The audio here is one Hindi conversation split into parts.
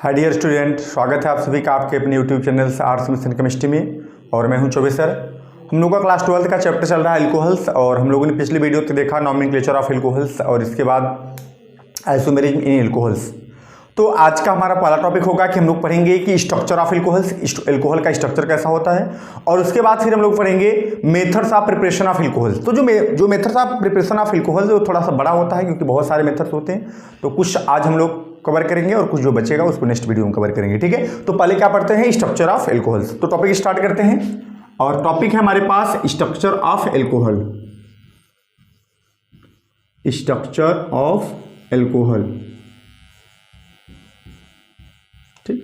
हाय डियर स्टूडेंट, स्वागत है आप सभी का आपके अपने YouTube channel arts mission chemistry में। और मैं हूं चौबे सर। हम लोगों का क्लास 12 का चैप्टर चल रहा है एल्कोहल्स, और हम लोगों ने पिछले वीडियो पे देखा नॉमेनक्लेचर ऑफ एल्कोहल्स और इसके बाद आइसोमेरिज्म इन एल्कोहल्स। तो आज का हमारा पहला टॉपिक होगा कि हम लोग पढ़ेंगे कि स्ट्रक्चर ऑफ एल्कोहल्स, एल्कोहल का स्ट्रक्चर कैसा होता है, और उसके बाद फिर हम लोग पढ़ेंगे methods of preparation of alcohols. तो जो methods of preparation of alcohols वो थोड़ा सा बड़ा होता है क्योंकि बहुत सारे मेथड्स होते हैं। तो कुछ आज हम लोग कवर करेंगे और कुछ जो बचेगा उसको नेक्स्ट वीडियो में कवर करेंगे, ठीक है। तो पहले क्या पढ़ते हैं, स्ट्रक्चर ऑफ एल्कोहल्स। तो टॉपिक स्टार्ट करते हैं, और टॉपिक है हमारे पास structure of alcohol. Structure of alcohol, ठीक।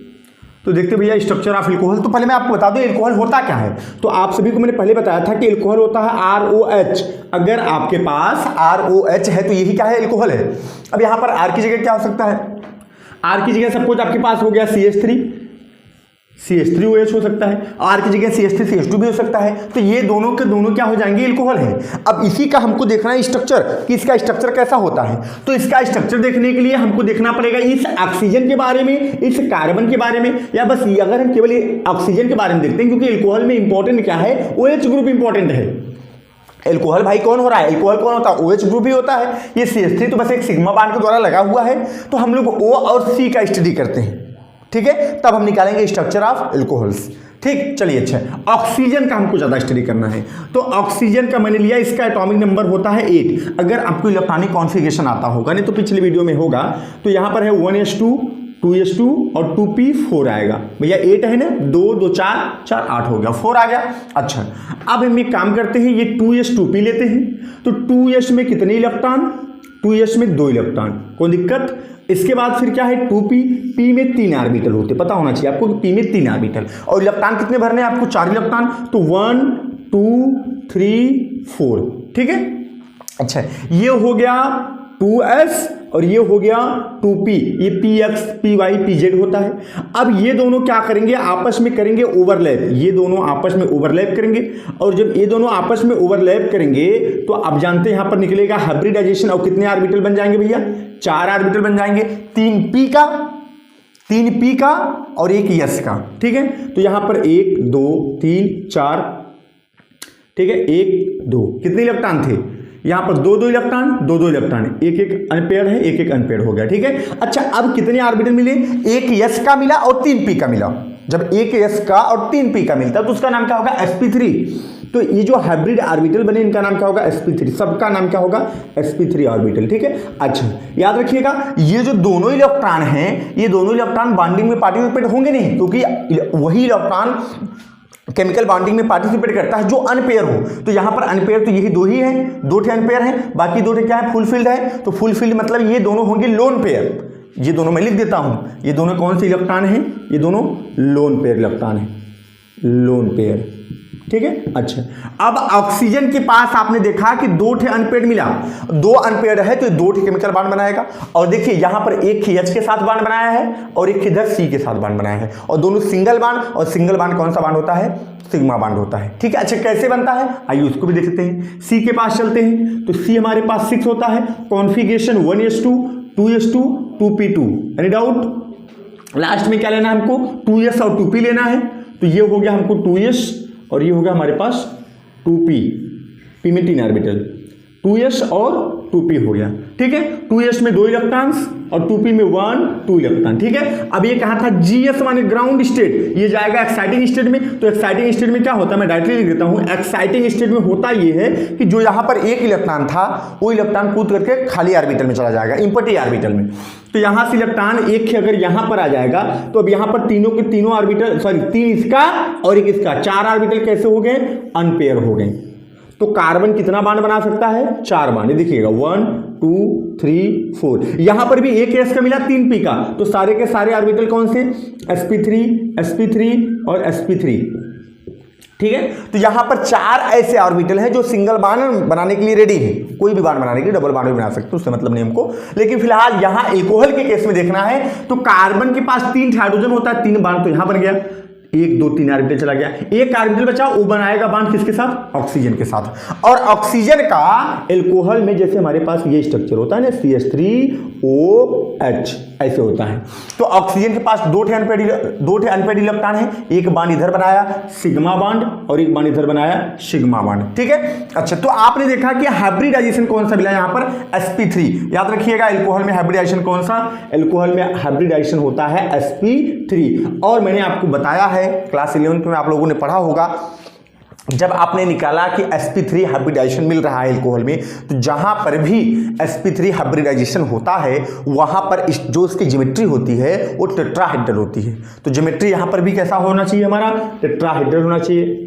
तो देखते भैया स्ट्रक्चर ऑफ एल्कोहल। तो पहले मैं आपको बता दूं एल्कोहल होता क्या है। तो आप सभी को मैंने पहले बताया था कि एल्कोहल होता है ROH। अगर आपके पास ROH है तो यही क्या है, एल्कोहल है। अब यहां पर R की जगह क्या हो सकता है, R की जगह सपोज आपके पास हो गया CH3OH हो सकता है, R की जगह CH3CH2 भी हो सकता है। तो ये दोनों के दोनों क्या हो जाएंगे, एल्कोहल है। अब इसी का हमको देखना है स्ट्रक्चर, कि इसका स्ट्रक्चर कैसा होता है। तो इसका स्ट्रक्चर देखने के लिए हमको देखना पड़ेगा इस ऑक्सीजन के बारे में, इस कार्बन के बारे में, या बस अगर हम केवल ऑक्सीजन के बारे में देखते हैं, क्योंकि एल्कोहल में इंपॉर्टेंट क्या है, OH ग्रुप इंपॉर्टेंट है। एल्कोहल भाई कौन हो रहा है, एल्कोहल कौन होता है, OH ग्रुप ही होता है। ये CH3 तो बस एक सिग्मा बॉन्ड के द्वारा लगा हुआ है। तो हम लोग O और C का स्टडी करते हैं, ठीक है, तब हम निकालेंगे स्ट्रक्चर ऑफ एल्कोहल्स, ठीक। चलिए अच्छा, ऑक्सीजन का हमको ज्यादा स्टडी करना है। तो ऑक्सीजन का मैंने लिया, इसका एटॉमिक नंबर होता है 8। अगर आपको इलेक्ट्रॉनिक कॉन्फ़िगरेशन आता होगा, नहीं तो पिछले वीडियो में होगा, तो यहां पर है 1s2 2s2 और 2p4 आएगा। भैया 8 है ना, 2 2 4 4 8 हो गया, 4 आ गया। अच्छा, अब हम एक काम करते हैं, ये 2s 2p लेते हैं। तो 2s में कितने इलेक्ट्रॉन, 2s में 2 इलेक्ट्रॉन, कोई दिक्कत। इसके बाद फिर क्या है, 2p, p में 3 ऑर्बिटल होते, पता होना चाहिए आपको कि p में 3 ऑर्बिटल। और इलेक्ट्रॉन कितने भरने हैं आपको, 4 इलेक्ट्रॉन। तो 1 2 3 4, ठीक है। अच्छा, ये हो गया 2s और ये हो गया 2p, ये px py pz होता है। अब ये दोनों क्या करेंगे, आपस में करेंगे ओवरलैप, ये दोनों आपस में ओवरलैप करेंगे। और जब ये दोनों आपस में ओवरलैप करेंगे तो अब जानते हैं यहां पर निकलेगा हाइब्रिडाइजेशन, और कितने ऑर्बिटल बन जाएंगे भैया, 4 ऑर्बिटल बन जाएंगे। 3p का और एक s का, ठीक है। तो यहां पर 1 2 3 4, ठीक है, 1 2, कितने इलेक्ट्रॉन थे यहां पर, 2 2 इलेक्ट्रॉन, 2 2 इलेक्ट्रॉन, एक एक अनपेयर है, एक एक अनपेयर हो गया, ठीक है। अच्छा, अब कितने ऑर्बिटल मिले, एक s का मिला और 3p का मिला। जब एक s का और 3p का मिलता तो उसका नाम क्या होगा, sp3। तो ये जो हाइब्रिड ऑर्बिटल बने इनका नाम क्या होगा, sp3। सबका नाम क्या होगा, sp3 ऑर्बिटल, ठीक है। अच्छा, याद रखिएगा ये जो दोनों इलेक्ट्रॉन हैं, ये दोनों इलेक्ट्रॉन बॉन्डिंग में पार्टिसिपेट होंगे नहीं, क्योंकि वही इलेक्ट्रॉन केमिकल बॉन्डिंग में पार्टिसिपेट करता है जो अनपेयर हो। तो यहां पर अनपेयर तो यही 2 ही हैं, 2 ठे अनपेयर हैं, बाकी 2 ठे क्या है, फुलफिल्ड है। तो फुलफिल्ड मतलब ये दोनों होंगे लोन पेयर। ये दोनों मैं लिख देता हूं, ये दोनों कौन से इलेक्ट्रॉन हैं, ये दोनों लोन पेयर इलेक्ट्रॉन है, लोन पेयर, ठीक है। अच्छा, अब ऑक्सीजन के पास आपने देखा कि 2 ठे अनपेयर्ड मिला, 2 अनपेयर्ड है तो 2 ठे केमिकल बॉन्ड बनाएगा। और देखिए यहां पर एक H के साथ बॉन्ड बनाया है और एक इधर C के साथ बॉन्ड बनाया है, और दोनों सिंगल बॉन्ड, और सिंगल बॉन्ड कौन सा बॉन्ड होता है, सिग्मा बॉन्ड होता है, ठीक है। अच्छा, कैसे बनता है आइए उसको भी देखते हैं। C के पास चलते हैं, तो C हमारे पास 6 होता है, configuration 1s2 2s2 2p2, any doubt. Last में क्या लेना है हमको, 2s और 2p लेना है। तो ये हो गया हमको 2s और ये हो गया हमारे पास 2p, p में 3 ऑर्बिटल, 2s और 2p हो गया, ठीक है। 2s में 2 इलेक्ट्रॉन्स और 2p में 1 2 इलेक्ट्रॉन, ठीक है। अब ये कहा था GS माने ग्राउंड स्टेट, ये जाएगा एक्साइटिंग स्टेट में। तो एक्साइटिंग स्टेट में क्या होता है, मैं डायरेक्टली लिख देता हूं। एक्साइटिंग स्टेट में होता ये है कि जो यहां पर एक इलेक्ट्रॉन था वो इलेक्ट्रॉन कूद करके खाली ऑर्बिटल में चला जाएगा, इंपटी ऑर्बिटल में। तो यहां से इलेक्ट्रॉन एक अगर यहां पर आ जाएगा तो अब यहां पर तीनों के तीनों ऑर्बिटल, सॉरी 3 इसका और एक इसका, 4 ऑर्बिटल कैसे हो गए, अनपेयर हो गए। तो कार्बन कितना बॉन्ड बना सकता है, 4 बॉन्ड, देखिएगा 1 2 3 4। यहां पर भी एक s का मिला, 3p का, तो सारे के सारे ऑर्बिटल कौन से, sp3 sp3 और sp3, ठीक है। तो यहां पर 4 ऐसे ऑर्बिटल हैं जो सिंगल बॉन्ड बनाने के लिए रेडी है, कोई भी बॉन्ड बनाने के लिए डबल बॉन्ड भी बना सकते हो, उससे मतलब नहीं हमको। लेकिन फिलहाल यहां एल्कोहल के केस में देखना है, तो कार्बन के पास 3 हाइड्रोजन होता है, 3 बॉन्ड तो यहां बन गया, 1 2 3 ऑर्बिटल चला गया, एक ऑर्बिटल बचा, वो बनाएगा बॉन्ड किसके साथ? ऑक्सीजन के साथ। और ऑक्सीजन का एल्कोहल में जैसे हमारे पास ये स्ट्रक्चर होता है ना CH3OH ऐसे होता है। तो ऑक्सीजन के पास दो अनपेड इलेक्ट्रॉन है, एक बॉन्ड इधर बनाया सिग्मा बॉन्ड और एक बॉन्ड इधर बनाया सिग्मा बॉन्ड, ठीक है। अच्छा, तो आपने देखा कि हाइब्रिडाइजेशन कौन सा मिला यहाँ पर? sp3। याद रखिएगा एल्कोहल में हाइब्रिडाइजेशन कौन सा? एल्कोहल में हाइब्रिडाइजेशन होता है sp3। और मैंने आपको बताया है क्लास 11 में आप लोगों ने पढ़ा होगा, जब आपने निकाला कि sp3 हाइब्रिडाइजेशन मिल रहा है एल्कोहल में, तो जहां पर भी sp3 हाइब्रिडाइजेशन होता है वहां पर जो इसकी ज्योमेट्री होती है वो टेट्राहेड्रल होती है। तो ज्योमेट्री यहां पर भी कैसा होना चाहिए? हमारा टेट्राहेड्रल होना चाहिए,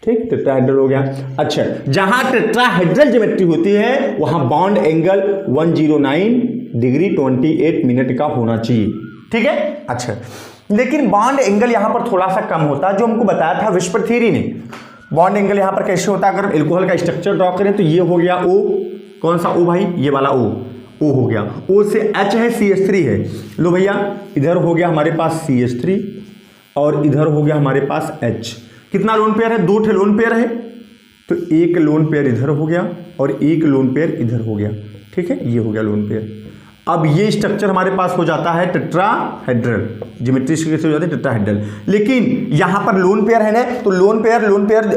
ठीक, टेट्राहेड्रल हो गया। अच्छा, जहां टेट्राहेड्रल ज्योमेट्री होती है वहां बॉन्ड एंगल 109 डिग्री 28 मिनट का होना चाहिए, ठीक है। अच्छा, लेकिन बॉन्ड एंगल यहां पर थोड़ा सा कम होता है, जो हमको बताया था विस्पर थ्योरी ने। बॉन्ड एंगल यहां पर कैसे होता है? अगर एल्कोहल का स्ट्रक्चर ड्रॉ करें तो ये हो गया O, कौन सा O भाई? ये वाला O हो गया। O से H है, CH3 है। लो भैया, इधर हो गया हमारे पास CH3 और इधर हो गया हमारे पास H। कितना लोन पेयर है? 2 लोन पेयर है, तो एक लोन पेयर इधर हो गया और एक लोन पेयर इधर हो गया, ठीक है। ये हो गया लोन पेयर। अब ये स्ट्रक्चर हमारे पास हो जाता है टेट्राहेड्रल, ज्योमेट्री से हो जाती है टेट्राहेड्रल। लेकिन यहां पर लोन पेयर है ना, तो लोन पेयर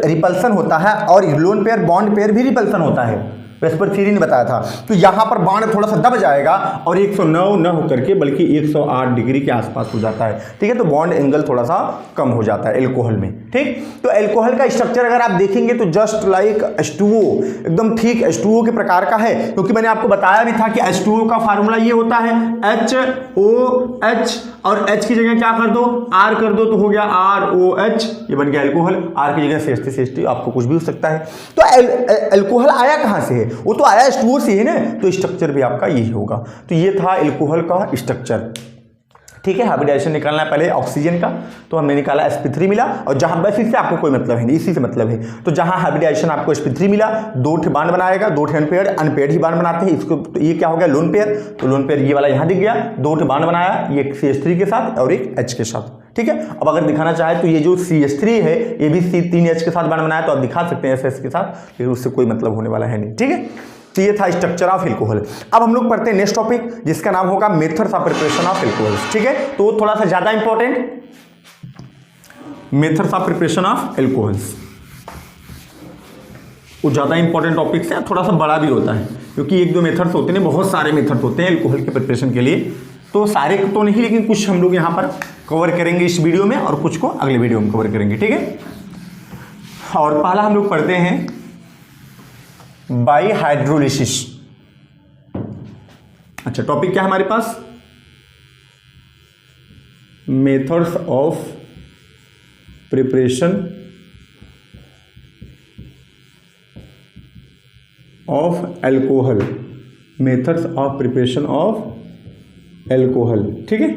रिपल्सन होता है और लोन पेयर बॉन्ड पेयर भी रिपल्सन होता है, विस्पर थ्योरी ने बताया था। तो यहां पर बॉन्ड थोड़ा सा दब जाएगा और 109 न होकर के बल्कि 108 डिग्री के आसपास हो जाता है, ठीक है। तो बॉन्ड एंगल थोड़ा सा कम हो जाता है एल्कोहल में, ठीक। तो एल्कोहल का स्ट्रक्चर अगर आप देखेंगे तो जस्ट लाइक H2O, एकदम ठीक H2O के प्रकार का है, क्योंकि मैंने आपको बताया भी था कि H2O का फार्मूला ये होता है HOH और H की जगह क्या कर दो? R कर दो, तो हो गया ROH, ये बन गया एल्कोहल। R की जगह CH3 आपको कुछ भी हो सकता है। तो एल्कोहल आया कहां से है? वो तो आया H2O से है ना, तो स्ट्रक्चर भी आपका यही होगा। तो ये था एल्कोहल का स्ट्रक्चर, ठीक है। हाइब्रिडाइजेशन निकालना है पहले ऑक्सीजन का, तो हमने निकाला sp3 मिला, और जहां बस इससे आपको कोई मतलब है नहीं, इसी से मतलब है। तो जहां हाइब्रिडाइजेशन आपको sp3 मिला, 2 बॉन्ड बनाएगा, 2 अनपेयर्ड ही बॉन्ड बनाते हैं इसको। तो ये क्या हो गया? Lone pair. तो लोन पेयर ये वाला यहां दिख गया, 2 बॉन्ड बनाया, ये CH3 के साथ और एक H के साथ, ठीक है। अब अगर दिखाना चाहे तो ये जो CH3 है ये भी C3H के साथ बॉन्ड बनाया, तो आप दिखा सकते हैं SS के साथ, लेकिन उससे कोई मतलब होने वाला है नहीं, ठीक है। तो ये था स्ट्रक्चर ऑफ एल्कोहल। अब हम लोग पढ़ते हैं नेक्स्ट टॉपिक, जिसका नाम होगा methods of preparation of alcohol, ठीक है। तो थोड़ा सा ज्यादा important, methods of preparation of alcohols, वो ज्यादा इंपॉर्टेंट टॉपिक से थोड़ा सा बड़ा भी होता है, क्योंकि 1-2 मेथड्स होते हैं, बहुत सारे मेथड्स होते हैं एल्कोहल के प्रिपरेशन के लिए। तो सारे तो नहीं, लेकिन कुछ हम लोग यहाँ पर कवर करेंगे इस वीडियो में और कुछ को अगले वीडियो में कवर करेंगे, ठीक है। और पहला हम लोग पढ़ते हैं बाई हाइड्रोलिसिस। अच्छा, टॉपिक क्या है हमारे पास? Methods of preparation of alcohol, methods of preparation of alcohol, ठीक है।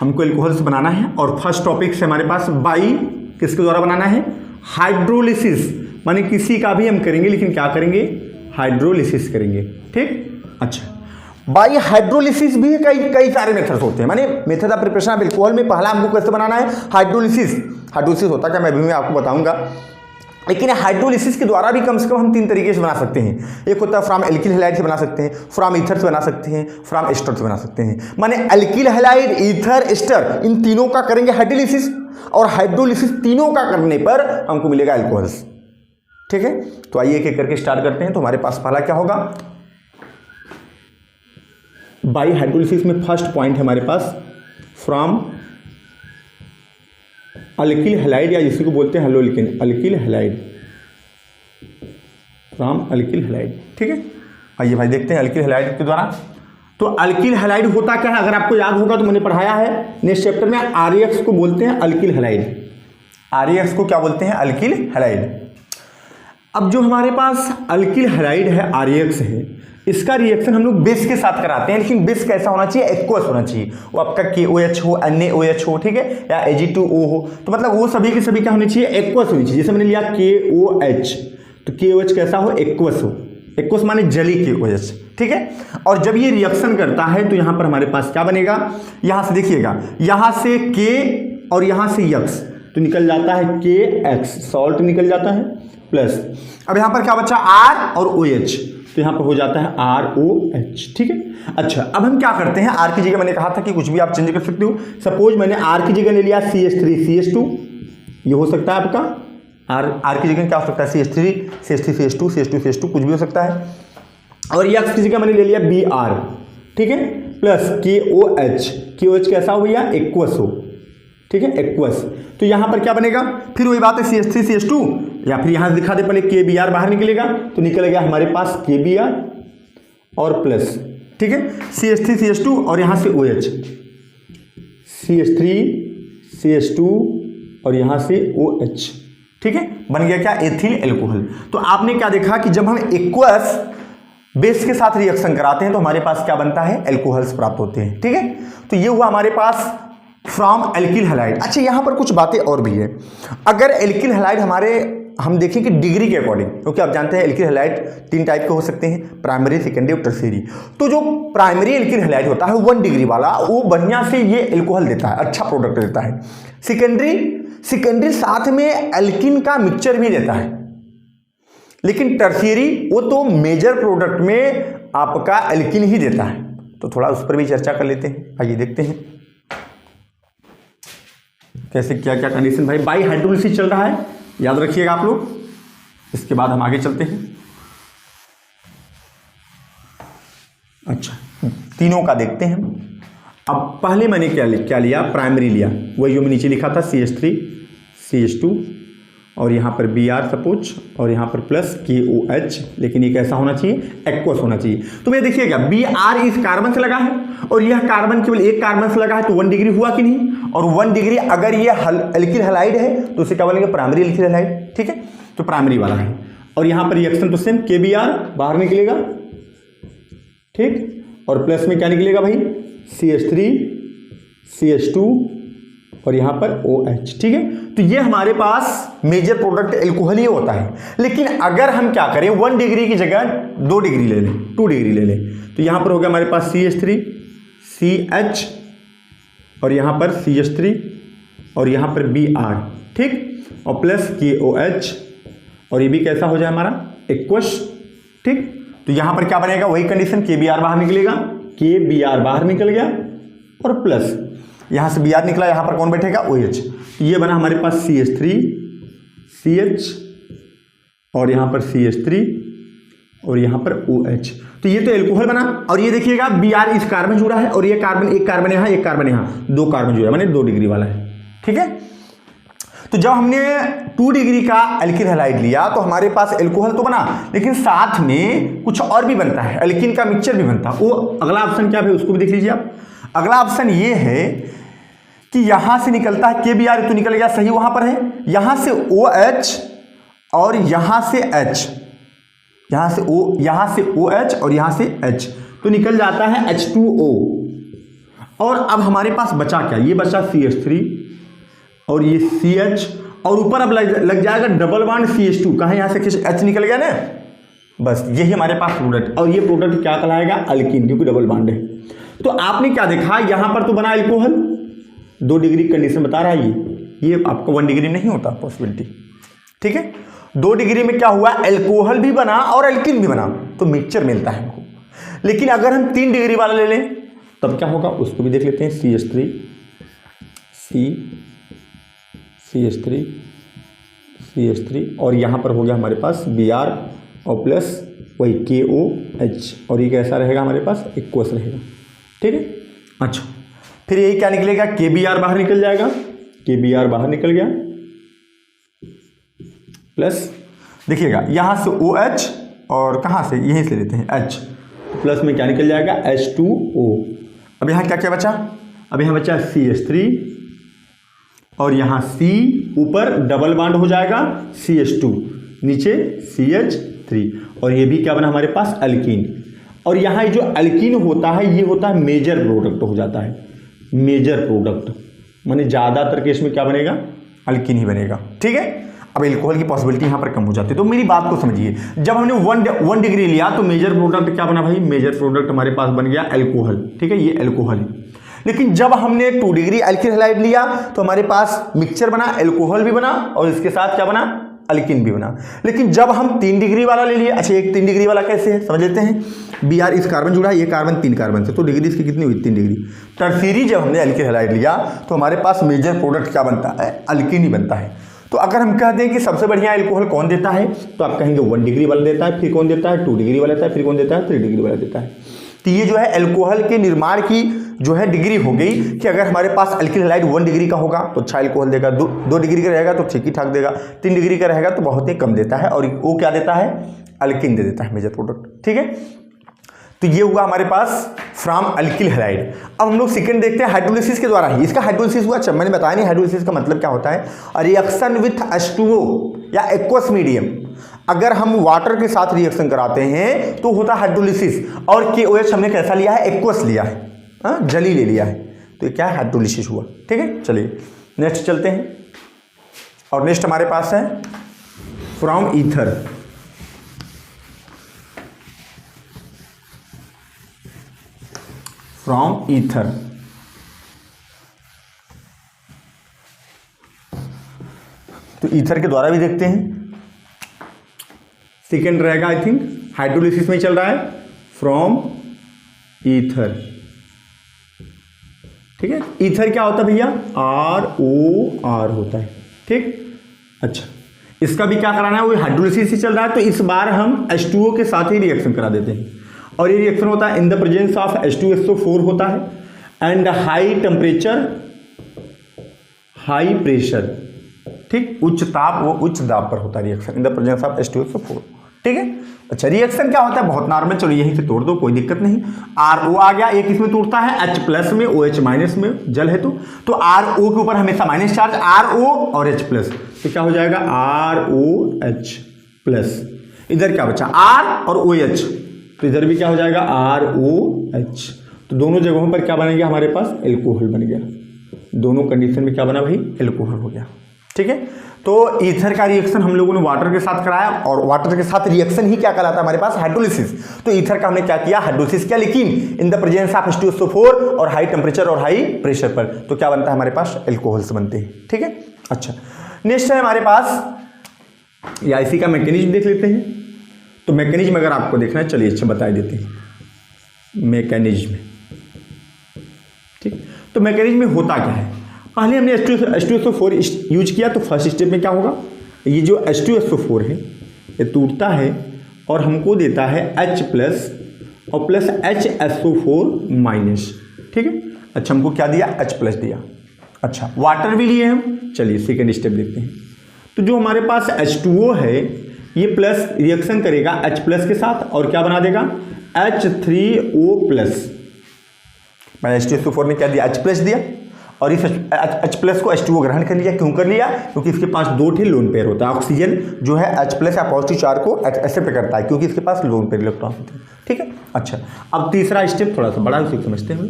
हमको एल्कोहल से बनाना है, और फर्स्ट टॉपिक से हमारे पास बाई किसके द्वारा बनाना है? हाइड्रोलिसिस, माने किसी का भी हम करेंगे, लेकिन क्या करेंगे? हाइड्रोलिसिस करेंगे, ठीक। अच्छा, बाई हाइड्रोलिसिस भी कई सारे मेथड्स होते हैं, माने method of preparation of alcohol में पहला हमको कैसे बनाना है? हाइड्रोलिसिस होता क्या मैं भी आपको बताऊंगा, लेकिन हाइड्रोलिसिस के द्वारा भी कम से कम हम 3 तरीके से बना सकते हैं। एक होता है फ्रॉम एल्किल हैलाइड से बना सकते हैं, फ्रॉम ईथर से बना सकते हैं, फ्रॉम एस्टर से बना सकते हैं। माने एल्किल हैलाइड, ईथर, एस्टर, इन तीनों का करेंगे हाइड्रोलिसिस, और हाइड्रोलिसिस तीनों का करने पर हमको मिलेगा एल्कोहल्स, ठीक है। तो आइए एक एक करके स्टार्ट करते हैं। तो हमारे पास पहला क्या होगा? बाई हाइड्रोलिसिस में फर्स्ट पॉइंट है हमारे पास फ्रॉम अल्किल हैलाइड, या जिसी को बोलते हैं haloalkane, alkyl halide, from alkyl halide, ठीक है। आइए भाई देखते हैं अल्किल हैलाइड के द्वारा। तो अल्किल हैलाइड होता क्या है? अगर आपको याद होगा तो मैंने पढ़ाया है नेक्स्ट चैप्टर में, REX को बोलते हैं अल्किल हैलाइड। REX को क्या बोलते हैं? Alkyl halide. अब जो हमारे पास अल्किल हैलाइड है, REX है, इसका रिएक्शन हम लोग बेस के साथ कराते हैं, लेकिन बेस कैसा होना चाहिए? एक्वस होना चाहिए। वो आपका KOH हो, NaOH हो, ठीक है, या Ag2O हो, तो मतलब वो सभी के सभी क्या होनी चाहिए? एक्वस होनी चाहिए। जैसे मैंने लिया KOH, तो KOH कैसा हो? एक्वस हो, एक्वस माने जली की वजह से, ठीक है। और जब ये रिएक्शन करता है तो यहां पर हमारे पास क्या बनेगा, यहां से देखिएगा, यहां से K और यहां से X तो निकल जाता है KX, सॉल्ट निकल जाता है प्लस, अब यहां पर क्या बचा R और OH तो यहां पर हो जाता है ROH, ठीक है। अच्छा, अब हम क्या करते हैं, R की जगह मैंने कहा था कि कुछ भी आप चेंज कर सकते हो। सपोज मैंने R की जगह ले लिया CH3CH2, ये हो सकता है आपका R की जगह क्या हो सकता है CH3CH2 कुछ भी हो सकता है। और ये X की जगह मैंने ले लिया Br, ठीक है, प्लस KOH कैसा हो भैया, एक्वस हो, ठीक है, एक्वस। तो यहां पर क्या बनेगा, फिर वही बात है CH3CH2, या फिर यहां दिखा दे पहले KBr बाहर निकलेगा तो निकल गया हमारे पास KBr और प्लस, ठीक है, CH3CH2 और यहां से OH, CH3CH2 और यहां से OH, ठीक है, बन गया क्या, एथिल एल्कोहल। तो आपने क्या देखा कि जब हम एक्वस बेस के साथ रिएक्शन कराते हैं तो हमारे पास क्या बनता है, एल्कोहल्स प्राप्त होते हैं, ठीक है। तो ये हुआ हमारे पास फ्रॉम एल्किल हैलाइड। अच्छा, यहां पर कुछ बातें और भी है। अगर एल्किल हैलाइड हम देखें कि डिग्री के अकॉर्डिंग, क्योंकि आप जानते हैं एल्किल हैलाइड 3 टाइप के हो सकते हैं, प्राइमरी, सेकेंडरी और टर्शियरी। तो जो प्राइमरी एल्किल हैलाइड होता है 1 डिग्री वाला, वो बढ़िया से ये एल्कोहल देता है, अच्छा प्रोडक्ट देता है। सेकेंडरी साथ में एल्किन का मिक्सचर भी देता है, लेकिन टर्शियरी वो तो मेजर प्रोडक्ट में आपका एल्किन ही देता है। तो थोड़ा उस पर भी चर्चा कर लेते हैं, आइए देखते हैं कैसे क्या क्या कंडीशन। भाई बाई हाइड्रोलिसिस चल रहा है, याद रखिएगा आप लोग। इसके बाद हम आगे चलते हैं। अच्छा, तीनों का देखते हैं। अब पहले मैंने क्या लिया, प्राइमरी लिया, वही जो मैं नीचे लिखा था CH3CH2 और यहाँ पर Br सपोज और यहाँ पर प्लस KOH, लेकिन ये कैसा होना चाहिए, एक्वस होना चाहिए। तो मैं देखिएगा Br इस कार्बन से लगा है और यह कार्बन केवल एक कार्बन से लगा है, तो 1 डिग्री हुआ कि नहीं। और 1 डिग्री अगर ये एल्किल हैलाइड है तो उसे क्या बोलेंगे, प्राइमरी एल्किल हैलाइड, ठीक है, तो प्राइमरी वाला है। और यहाँ पर रिएक्शन तो सेम, KBr बाहर निकलेगा, ठीक, और प्लस में क्या निकलेगा भाई, CH3CH2 और यहाँ पर OH, ठीक है। तो ये हमारे पास मेजर प्रोडक्ट एल्कोहल ही होता है। लेकिन अगर हम क्या करें, 1 डिग्री की जगह 2 डिग्री ले लें, 2 डिग्री ले लें, तो यहाँ पर हो गया हमारे पास CH3CH और यहाँ पर CH3 और यहाँ पर Br, ठीक, और प्लस KOH और ये भी कैसा हो जाए हमारा, एक्वस, ठीक। तो यहाँ पर क्या बनेगा, वही कंडीशन, KBr बाहर निकलेगा, KBr बाहर निकल गया और प्लस यहाँ से Br निकला, यहाँ पर कौन बैठेगा, OH। तो ये बना हमारे पास CH3CH और यहाँ पर CH3 और यहाँ पर OH। तो ये तो एल्कोहल बना। और ये देखिएगा Br इस कार्बन जुड़ा है और ये कार्बन, एक कार्बन यहाँ, एक कार्बन यहाँ, 2 कार्बन जुड़ा है, माने 2 डिग्री वाला है, ठीक है। तो जब हमने 2 डिग्री का एल्किल हैलाइड लिया तो हमारे पास एल्कोहल तो बना, लेकिन साथ में कुछ और भी बनता है, एल्किन का मिक्सचर भी बनता है। वो अगला ऑप्शन क्या है, उसको भी देख लीजिए आप। अगला ऑप्शन ये है कि यहां से निकलता है KBr, तो निकल गया, सही वहां पर है। यहां से OH और यहां से H, यहां से OH और यहां से H, तो निकल जाता है H2O। और अब हमारे पास बचा क्या, ये बचा CH3 और ये CH, और ऊपर अब लग जाएगा डबल बॉन्ड CH2, कहाँ, यहाँ से H निकल गया ना, बस यही हमारे पास प्रोडक्ट। और ये प्रोडक्ट क्या कहलाएगा, अल्कीन, क्योंकि डबल बॉन्ड है। तो आपने क्या देखा, यहां पर तो बना एल्कोहल, 2 डिग्री कंडीशन बता रहा है ये आपको 1 डिग्री नहीं होता पॉसिबिलिटी, ठीक है। 2 डिग्री में क्या हुआ, एल्कोहल भी बना और एल्कीन भी बना, तो मिक्सचर मिलता है हमको। लेकिन अगर हम 3 डिग्री वाला ले लें तब क्या होगा, उसको भी देख लेते हैं। CH3 और यहाँ पर हो गया हमारे पास Br और प्लस वही KOH, और ये कैसा रहेगा हमारे पास, एक्वस रहेगा, ठीक है। अच्छा, फिर यही क्या निकलेगा, KBr बाहर निकल जाएगा, KBr बाहर निकल गया, प्लस देखिएगा यहाँ से OH और कहाँ से, यहीं से लेते हैं H, प्लस में क्या निकल जाएगा, H2O। अब यहाँ क्या क्या बचा, अब यहाँ बचा CH3 और यहाँ C, ऊपर डबल बॉन्ड हो जाएगा CH2, नीचे CH3, और ये भी क्या बना हमारे पास, अल्कीन। और यहाँ जो अल्कीन होता है ये होता है मेजर प्रोडक्ट हो जाता है, मेजर प्रोडक्ट माने ज़्यादातर केस में क्या बनेगा, अल्कीन ही बनेगा, ठीक है। अब एल्कोहल की पॉसिबिलिटी यहाँ पर कम हो जाती है। तो मेरी बात को समझिए, जब हमने 1 डिग्री लिया तो मेजर प्रोडक्ट क्या बना भाई, मेजर प्रोडक्ट हमारे पास बन गया एल्कोहल, ठीक है, ये एल्कोहल है। लेकिन जब हमने 2 डिग्री अल्किल हैलाइड लिया तो हमारे पास मिक्सचर बना, एल्कोहल भी बना और इसके साथ क्या बना, अल्किन भी बना। लेकिन जब हम 3 डिग्री वाला ले लिए, अच्छा एक 3 डिग्री वाला कैसे है समझ लेते हैं। Br इस कार्बन जुड़ा है, ये कार्बन 3 कार्बन से, तो डिग्री इसकी कितनी हुई, 3 डिग्री। टर्शियरी जब हमने अल्किल हैलाइड लिया तो हमारे पास मेजर प्रोडक्ट क्या बनता है, अल्किन ही बनता है। तो अगर हम कहते हैं कि सबसे बढ़िया एल्कोहल कौन देता है, तो आप कहेंगे 1 डिग्री वाला देता है, फिर कौन देता है 2 डिग्री वाला देता है, फिर कौन देता है 3 डिग्री वाला देता है। तो ये जो है एल्कोहल के निर्माण की जो है डिग्री हो गई कि अगर हमारे पास अल्किल हैलाइड 1 डिग्री का होगा तो अच्छा एल्कोहल देगा, 2 डिग्री का रहेगा तो ठीक ही ठाक देगा, 3 डिग्री का रहेगा तो बहुत ही कम देता है, और वो क्या देता है, अल्किन दे देता है मेजर प्रोडक्ट, ठीक है। तो ये हुआ हमारे पास फ्रॉम अल्किल हैलाइड। अब हम लोग सेकंड देखते हैं हाइड्रोलिसिस के द्वारा ही। इसका हाइड्रोलिसिस हुआ, अच्छा मैंने बताया नहीं हाइड्रोलिसिस का मतलब क्या होता है, रिएक्शन विथ H2O या एक्वस मीडियम। अगर हम वाटर के साथ रिएक्शन कराते हैं तो होता है हाइड्रोलिसिस, और KOH हमने कैसा लिया है, एक्वस लिया है, जली ले लिया है, तो ये क्या है, हाइड्रोलिसिस हुआ, ठीक है। चलिए नेक्स्ट चलते हैं, और नेक्स्ट हमारे पास है फ्रॉम ईथर। फ्रॉम ईथर, तो ईथर के द्वारा भी देखते हैं। सेकेंड रहेगा आई थिंक, हाइड्रोलिसिस में चल रहा है, फ्रॉम ईथर, ठीक है। ईथर क्या होता है भैया, ROR होता है, ठीक। अच्छा इसका भी क्या कराना है, वो हाइड्रोलिसिस ही चल रहा है, तो इस बार हम H2O के साथ ही रिएक्शन करा देते हैं, और ये रिएक्शन होता है in the presence of H2SO4 होता है and high temperature high pressure, ठीक, उच्च ताप, वो उच्च दाब पर होता है reaction in the presence of H2SO4, ठीक है। अच्छा रिएक्शन क्या होता है, बहुत नॉर्मल, चलो यहीं से तोड़ दो कोई दिक्कत नहीं। RO आ गया, एक इसमें तोड़ता है H प्लस में, OH माइनस में, जल है तो RO के ऊपर हमेशा माइनस चार्ज, RO और H प्लस, तो क्या हो जाएगा ROH प्लस। इधर क्या बचा, R और OH, तो इधर भी क्या हो जाएगा ROH। तो दोनों जगहों पर क्या बनेगा हमारे पास, एल्कोहल बन गया, दोनों कंडीशन में क्या बना भाई, एल्कोहल हो गया, ठीक है। तो ईथर का रिएक्शन हम लोगों ने वाटर के साथ कराया, और वाटर के साथ रिएक्शन ही क्या कहलाता है हमारे पास, हाइड्रोलिसिस। तो ईथर का हमने क्या किया, हाइड्रोलिसिस किया, लेकिन in the presence of H2SO4 और हाई टेम्परेचर और हाई प्रेशर पर, तो क्या बनता है हमारे पास, एल्कोहल्स बनते हैं, ठीक है। अच्छा नेक्स्ट है हमारे पास, या इसी का मैकेनिज्म देख लेते हैं। तो मैकेनिज्म अगर आपको देखना है, चलिए अच्छा बता देते हैं मैकेनिज्म, ठीक। तो मैकेनिज्म में होता क्या है, पहले हमने H2SO4 यूज किया, तो फर्स्ट स्टेप में क्या होगा, ये जो H2SO4 है ये टूटता है और हमको देता है H प्लस और प्लस HSO4 माइनस, ठीक है। अच्छा हमको क्या दिया, H प्लस दिया। अच्छा वाटर भी लिए हम, चलिए सेकेंड स्टेप देखते हैं। तो जो हमारे पास H2O है ये प्लस रिएक्शन करेगा H प्लस के साथ और क्या बना देगा, H3O प्लस। मैंने H2SO4 ने क्या दिया, H प्लस दिया, और इस H प्लस को H2O ग्रहण कर लिया। क्यों कर लिया, क्योंकि इसके पास 2 ठे लोन पेयर होता है। ऑक्सीजन जो है H प्लस या पॉजिटिव चार्ज को एक्सेप्ट करता है क्योंकि इसके पास लोन पेयर इलेक्ट्रॉन होते हैं, ठीक है। अच्छा अब तीसरा स्टेप थोड़ा सा बड़ा उसे समझते हैं।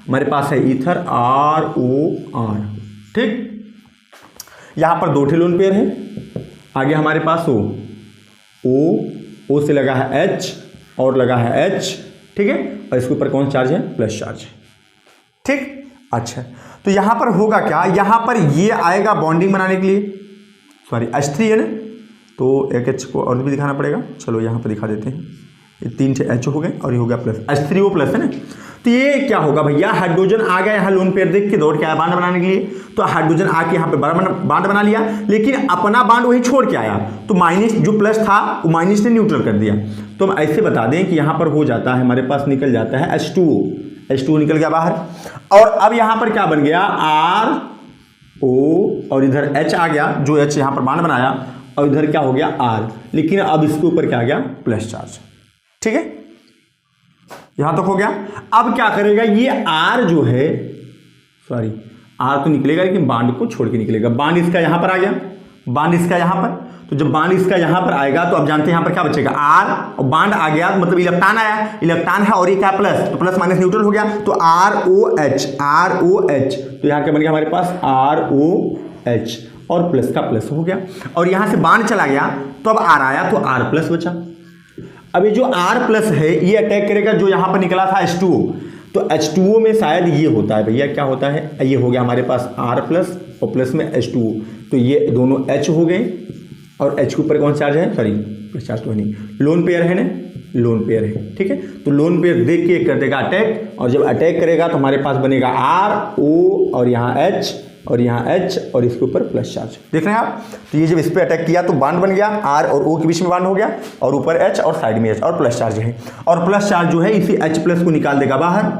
हमारे पास है ईथर ROR, ठीक। यहाँ पर 2 ठे लोन पेयर है, आगे हमारे पास O से लगा है H और लगा है H, ठीक है, और इसके ऊपर कौन चार्ज है, प्लस चार्ज है, ठीक। अच्छा तो यहाँ पर होगा क्या, यहाँ पर ये आएगा बॉन्डिंग बनाने के लिए, सॉरी H3 है ना, तो एक H को और भी दिखाना पड़ेगा, चलो यहाँ पर दिखा देते हैं। ये 3 H हो गए और ये हो गया प्लस, H3O प्लस है ना। तो ये क्या होगा भैया, हाइड्रोजन आ गया यहाँ लोन पेयर देख के दौड़ के आया बांड बनाने के लिए, तो हाइड्रोजन आके यहाँ पे बांड बना लिया, लेकिन अपना बांड वही छोड़ के आया, तो माइनस जो प्लस था वो माइनस ने न्यूट्रल कर दिया। तो हम ऐसे बता दें कि यहाँ पर हो जाता है हमारे पास निकल जाता है H2O निकल गया बाहर, और अब यहाँ पर क्या बन गया RO और इधर H आ गया, जो H यहाँ पर बांड बनाया, और इधर क्या हो गया R, लेकिन अब इसके ऊपर क्या आ गया, प्लस चार्ज, ठीक है। यहां तक हो गया। अब क्या करेगा ये R जो है, सॉरी R तो निकलेगा लेकिन बांड को छोड़ के निकलेगा। बांड इसका यहां पर आ गया, बांड इसका यहां पर, तो जब बांड इसका यहां पर आएगा तो अब जानते हैं यहां पर क्या बचेगा R, और बांड आ गया मतलब इलेक्ट्रॉन आया, इलेक्ट्रॉन है और ये क्या प्लस, तो प्लस माइनस न्यूट्रल हो गया, तो ROH, तो यहाँ क्या बन गया हमारे पास ROH, और प्लस का प्लस हो गया, और यहाँ से बाण चला गया तो अब R आया तो R प्लस बचा। अब ये जो R प्लस है ये अटैक करेगा जो यहाँ पर निकला था H2O, तो H2O में शायद ये होता है भैया, क्या होता है, ये हो गया हमारे पास R प्लस और प्लस में H2O, तो ये दोनों H हो गए और H के ऊपर कौन चार्ज है, सॉरी प्लस चार्ज तो नहीं, लोन पेयर है ना, लोन पेयर है, ठीक है। तो लोन पेयर देख के कर देगा अटैक, और जब अटैक करेगा तो हमारे पास बनेगा R O और यहाँ H और यहाँ H और इसके ऊपर प्लस चार्ज, देख रहे हैं आप। तो ये जब इस पर अटैक किया तो बांड बन गया, R और O के बीच में बांड हो गया, और ऊपर H और साइड में H और प्लस चार्ज है, और प्लस चार्ज जो है इसी H प्लस को निकाल देगा बाहर,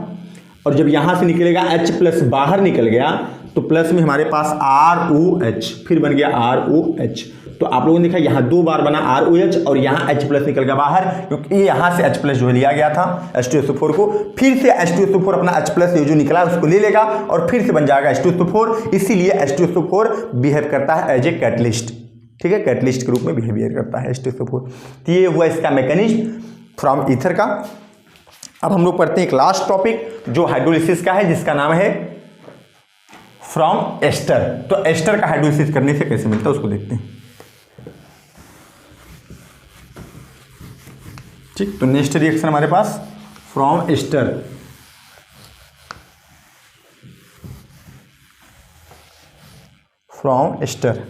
और जब यहाँ से निकलेगा H प्लस बाहर निकल गया तो प्लस में हमारे पास ROH, फिर बन गया ROH। तो आप लोगों ने देखा यहाँ 2 बार बना ROH और यहाँ H प्लस निकल गया बाहर, क्योंकि यहाँ से H प्लस जो है लिया गया था H2SO4 को, फिर से H2SO4 अपना H प्लस जो निकला उसको ले लेगा और फिर से बन जाएगा H2SO4, इसीलिए H2SO4 बिहेव करता है एज ए कैटलिस्ट, ठीक है, कैटलिस्ट के रूप में बिहेवियर करता है H2SO4। तो ये हुआ इसका मैकेनिज्म फ्रॉम ईथर का। अब हम लोग पढ़ते हैं एक लास्ट टॉपिक जो हाइड्रोलिसिस का है, जिसका नाम है फ्रॉम एस्टर। तो एस्टर का हाइड्रोलिसिस करने से कैसे मिलता है उसको देखते हैं, ठीक। तो नेक्स्ट रिएक्शन हमारे पास from ester, from ester,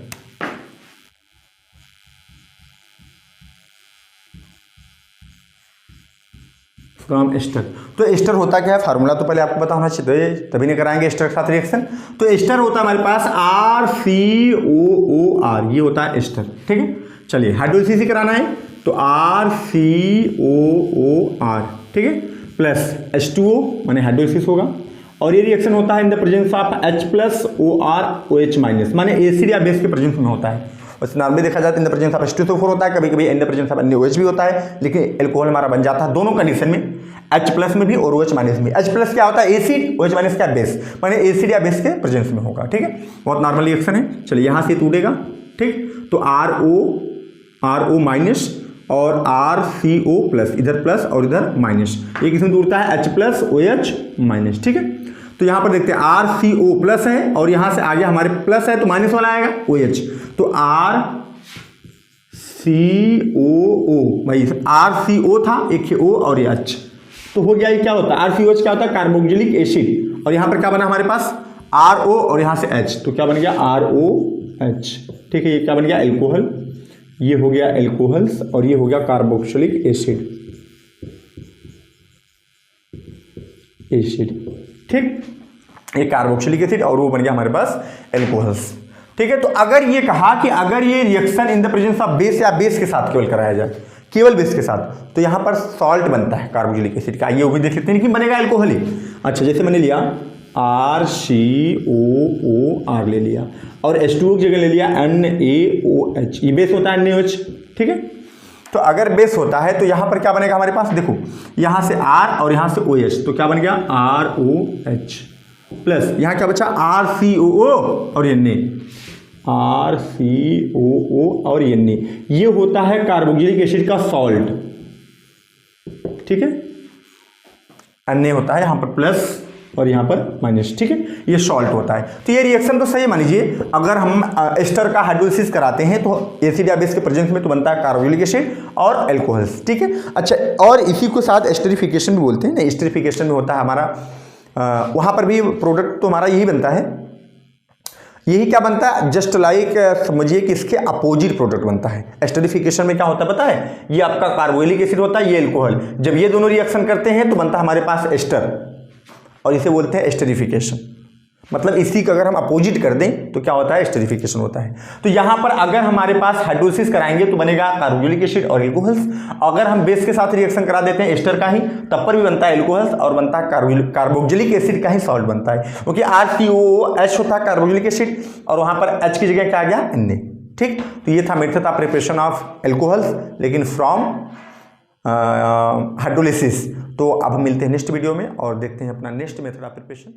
from ester. तो एस्टर होता क्या है, फार्मूला तो पहले आपको पता होना चाहिए, तभी नहीं कराएंगे एस्टर के साथ रिएक्शन। तो एस्टर होता है हमारे पास RCOOR, ये होता है एस्टर, ठीक है। चलिए हाइड्रोलिसिस ही कराना है तो RCOOR, ठीक है, प्लस H2O माने हाइड्रोलिसिस होगा, और ये रिएक्शन होता है in the presence of H plus OR OH minus, माने एसिड या बेस के प्रेजेंस में होता है। वैसे नॉर्मली देखा जाता है in the presence of H2SO4 होता है, कभी कभी in the presence of OH भी होता है, लेकिन एल्कोहल हमारा बन जाता है दोनों कंडीशन में, H प्लस में भी और OH माइनस में। H प्लस क्या होता है एसिड, OH माइनस क्या बेस, माने एसिड या बेस के प्रेजेंस में होगा, ठीक है, बहुत नॉर्मल रिएक्शन है। चलिए यहाँ से टूटेगा, ठीक, तो RO माइनस और RCO प्लस, इधर प्लस और इधर माइनस, एक इसमें टूटता है H प्लस OH माइनस, ठीक है। तो यहाँ पर देखते हैं RCO प्लस है और यहाँ से आगे हमारे प्लस है तो माइनस वाला आएगा OH, तो RCOO, भाई RCO था, एक O और ये H, तो हो गया। ये क्या होता है RCOH, क्या होता है कार्बोक्सिलिक एसिड, और यहाँ पर क्या बना हमारे पास RO और यहाँ से H, तो क्या बन गया ROH, ठीक है। ये क्या बन गया एल्कोहल, ये हो गया एल्कोहल्स और ये हो गया कार्बोक्सिलिक एसिड, ठीक, ये कार्बोक्सिलिक एसिड और वो बन गया हमारे पास एल्कोहल्स, ठीक है। तो अगर ये कहा कि अगर ये reaction in the presence of base या बेस के साथ केवल कराया जाए, केवल बेस के साथ, तो यहाँ पर सॉल्ट बनता है कार्बोक्सिलिक एसिड का, ये वो भी देख लेते हैं कि बनेगा एल्कोहल ही। अच्छा, जैसे मैंने लिया RCOOR ले लिया और H2O की जगह ले लिया NaOH, ये बेस होता है NaOH, ठीक है। तो अगर बेस होता है तो यहाँ पर क्या बनेगा हमारे पास, देखो यहाँ से R और यहाँ से OH, तो क्या बन गया ROH प्लस यहाँ क्या बचा RCOO और Na, RCOO और Na, ये होता है कार्बोक्सिलिक एसिड का सॉल्ट, ठीक है। Na होता है यहाँ पर प्लस और यहाँ पर माइनस, ठीक है, ये सॉल्ट होता है। तो ये रिएक्शन तो सही मान लीजिए, अगर हम एस्टर का हाइड्रोलिसिस कराते हैं तो एसिड या बेस के प्रेजेंस में तो बनता है कार्बोक्सिलिक एसिड और एल्कोहल्स, ठीक है। अच्छा, और इसी को साथ एस्टरिफिकेशन भी बोलते हैं ना, एस्टरिफिकेशन में होता है हमारा, वहाँ पर भी प्रोडक्ट तो हमारा यही बनता है, यही क्या बनता है, जस्ट लाइक समझिए कि इसके अपोजिट प्रोडक्ट बनता है। एस्टरिफिकेशन में क्या होता है पता है, ये आपका कार्बोक्सिलिक एसिड होता है, ये एल्कोहल, जब ये दोनों रिएक्शन करते हैं तो बनता है हमारे पास एस्टर, और इसे बोलते हैं एस्टरिफिकेशन। मतलब इसी का अगर हम अपोजिट कर दें तो क्या होता है, एस्टरिफिकेशन होता है। तो यहाँ पर अगर हमारे पास हाइड्रोलिसिस कराएंगे तो बनेगा कार्बोक्सिलिक एसिड और एल्कोहल्स, अगर हम बेस के साथ रिएक्शन करा देते हैं एस्टर का ही, तब पर भी बनता है एल्कोहल्स और बनता है कार्बोक्सिलिक एसिड का ही सॉल्ट बनता है, क्योंकि RCOOH होता है कार्बोक्सिलिक एसिड और वहाँ पर H की जगह क्या आ गया Na, ठीक। तो ये था मेथड था प्रिपरेशन ऑफ एल्कोहल्स, लेकिन फ्रॉम हाइड्रोलिसिस। तो अब हम मिलते हैं नेक्स्ट वीडियो में और देखते हैं अपना नेक्स्ट मेथड ऑफ प्रिपरेशन।